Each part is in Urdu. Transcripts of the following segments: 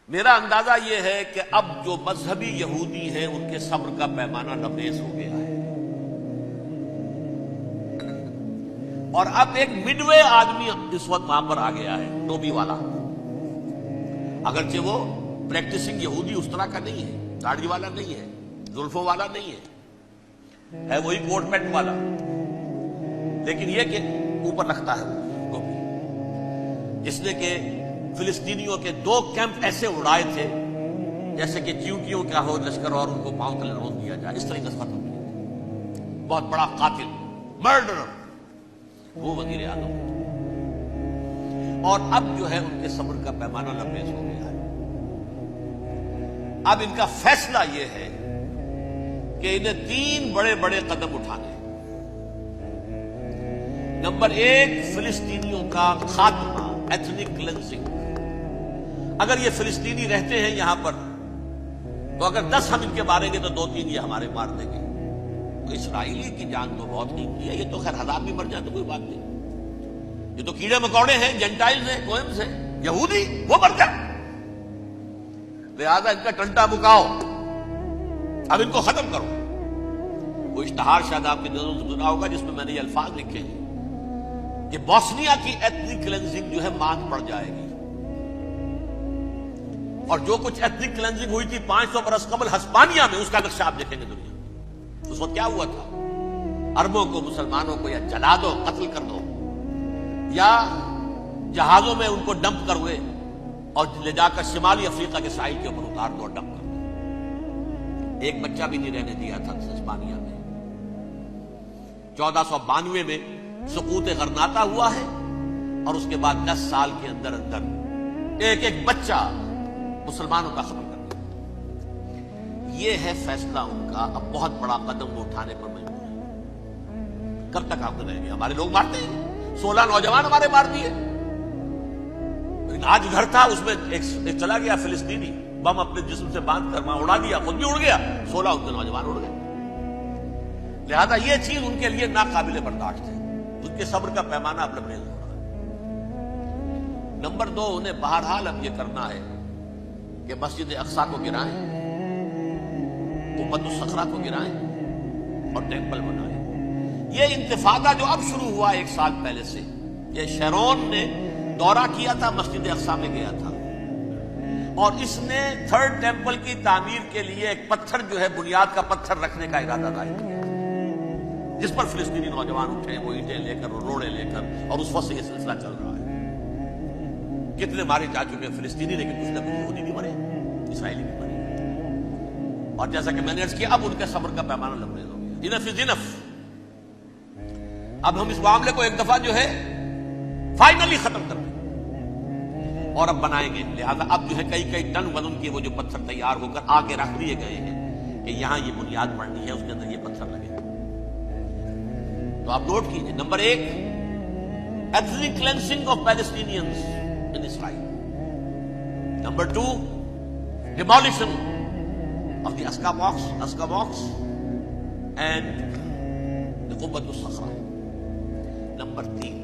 میرا اندازہ یہ ہے کہ اب جو مذہبی یہودی ہیں ان کے صبر کا پیمانہ لبریز ہو گیا ہے، اور اب ایک مڈ وے آدمی اس وقت وہاں پر آ گیا ہے، ٹوپی والا۔ اگرچہ وہ پریکٹسنگ یہودی اس طرح کا نہیں ہے، داڑھی والا نہیں ہے، زلفوں والا نہیں ہے وہی کوٹ پینٹ والا، لیکن یہ کہ اوپر رکھتا ہے وہ ٹوپی، جس نے کہ فلسطینیوں کے 2 کیمپ ایسے اڑائے تھے جیسے کہ چیونٹیوں کا ہو لشکر اور ان کو پاؤں تلے روک دیا جائے، اس طریقے سے ختم کیا۔ بہت بڑا قاتل، مرڈرر، وہ وزیر اعظم، اور اب جو ہے ان کے صبر کا پیمانہ لبریز ہو گیا ہے۔ اب ان کا فیصلہ یہ ہے کہ انہیں 3 بڑے بڑے قدم اٹھانے۔ نمبر 1، فلسطینیوں کا خاتمہ، ایتھنک کلینزنگ۔ اگر یہ فلسطینی رہتے ہیں یہاں پر تو اگر 10 ہم ان کے ماریں گے تو 2-3 یہ ہمارے مار دیں گے۔ تو اسرائیلی کی جان تو بہت قیمتی ہے، یہ تو خیر 1000 بھی مر جائے تو کوئی بات نہیں، یہ تو کیڑے مکوڑے ہیں، جینٹائلز ہیں، گوئمز ہیں، یہودی وہ مر جائے، لہذا ان کا ٹنٹا مکاؤ، اب ان کو ختم کرو۔ وہ اشتہار شاید آپ کی نظروں سے گزرا ہوگا جس میں نے یہ الفاظ لکھے ہیں کہ بوسنیا کی ایتھنک کلینزنگ جو ہے ماند پڑ جائے گی، اور جو کچھ ایتھنک کلینزنگ ہوئی تھی 500 برس قبل ہسپانیہ میں، اس کا نقشہ آپ دیکھیں گے دنیا میں۔ اس وقت کیا ہوا تھا؟ عربوں کو، مسلمانوں کو یا جلا دو، قتل کر دو، یا جہازوں میں ان کو ڈمپ کروے اور لے جا کر شمالی افریقہ کے ساحل کے اوپر اتار دو اور ڈمپ کر دو۔ ایک بچہ بھی نہیں رہنے دیا تھا ہسپانیہ میں۔ 1492 میں سقوط غرناطہ ہوا ہے، اور اس کے بعد 10 سال کے اندر اندر ایک بچہ مسلمانوں کا ختم کر دیا۔ یہ ہے فیصلہ ان کا۔ اب بہت بڑا قدم وہ اٹھانے پر مجبور ہے۔ کب تک آپ رہیں گے؟ ہمارے لوگ مارتے ہیں، 16 نوجوان ہمارے مار دیے۔ آج گھر تھا، اس میں ایک چلا گیا فلسطینی، بم اپنے جسم سے باندھ کر وہاں اڑا دیا، خود بھی اڑ گیا، 16 ان کے نوجوان اڑ گئے۔ لہذا یہ چیز ان کے لیے ناقابل برداشت ہے، ان کے صبر کا پیمانہ اب لبریز ہو رہا ہے۔ نمبر 2، انہیں بہرحال اب یہ کرنا ہے کہ مسجد اقصی کو گرائیں، قبۃ الصخرہ کو گرائیں اور ٹیمپل بنائیں۔ یہ انتفاضہ جو اب شروع ہوا 1 سال پہلے سے، یہ شیرون نے دورہ کیا تھا، مسجد اقصی میں گیا تھا، اور اس نے 3rd ٹیمپل کی تعمیر کے لیے ایک پتھر جو ہے بنیاد کا پتھر رکھنے کا ارادہ ظاہر کیا، جس پر فلسطینی نوجوان اٹھے، وہ اینٹیں لے کر، روڑے لے کر، اور اس وقت سے یہ سلسلہ چل رہا ہے۔ کتنے مارے جا چکے ہیں فلسطینی، لیکن کچھ نہ کچھ یہودی بھی مرے، اسرائیلی بھی مرے، اور جیسا کہ میں نے عرض کیا اب ان کے صبر کا پیمانہ لبریز ہو گیا۔ انف از انف۔ اب ہم اس معاملے کو ایک دفعہ جو ہے فائنلی ختم کر دیں اور اب بنائیں گے۔ لہذا اب جو ہے کئی ٹن وزن کے وہ جو پتھر تیار ہو کر آگے رکھ دیے گئے ہیں کہ یہاں یہ بنیاد پڑنی ہے، اس کے اندر یہ پتھر لگے۔ تو آپ نوٹ کیجئے، number 1، ethnic cleansing of Palestinians in Israel. Number 2, demolition of the Aqsa mosque and the Qubbat al-Sakhra. Number 3,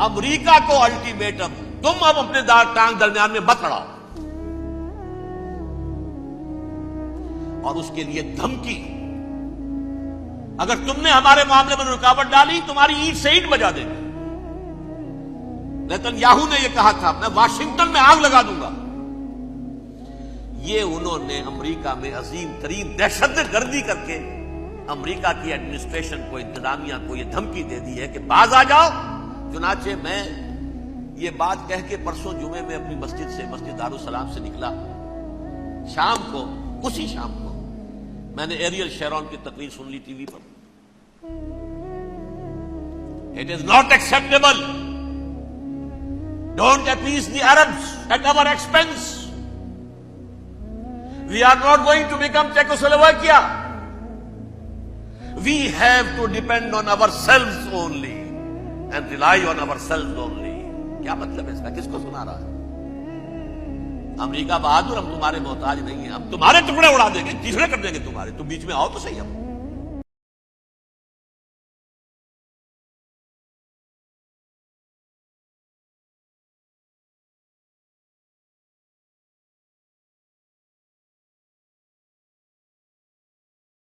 امریکہ کو الٹیمیٹم، تم اب اپنے ٹانگ درمیان میں مت لڑاؤ، اور اس کے لیے دھمکی، اگر تم نے ہمارے معاملے میں رکاوٹ ڈالی تمہاری اینٹ سے اینٹ بجا دیں گے۔ نیتن یاہو نے یہ کہا تھا، میں واشنگٹن میں آگ لگا دوں گا۔ یہ انہوں نے امریکہ میں عظیم ترین دہشت گردی کر کے امریکہ کی ایڈمنسٹریشن کو، انتظامیہ کو یہ دھمکی دے دی ہے کہ باز آ جاؤ۔ چنانچہ میں یہ بات کہہ کے پرسوں جمعے میں اپنی مسجد دارالسلام سے نکلا، شام کو، اسی شام کو میں نے ایریل شیرون کی تقریر سن لی T V per. It is not acceptable. Don't appease the Arabs at our expense. We are not going to become Czechoslovakia. We have to depend on ourselves only and rely on ourselves only. کیا مطلب ہے اس کا؟ کس کو سنا رہا ہے؟ امریکہ بہادر، ہم تمہارے محتاج نہیں ہیں، ہم تمہارے ٹکڑے اڑا دیں گے، تیسرے کر دیں گے تمہارے، تم بیچ میں آؤ تو صحیح۔ ہم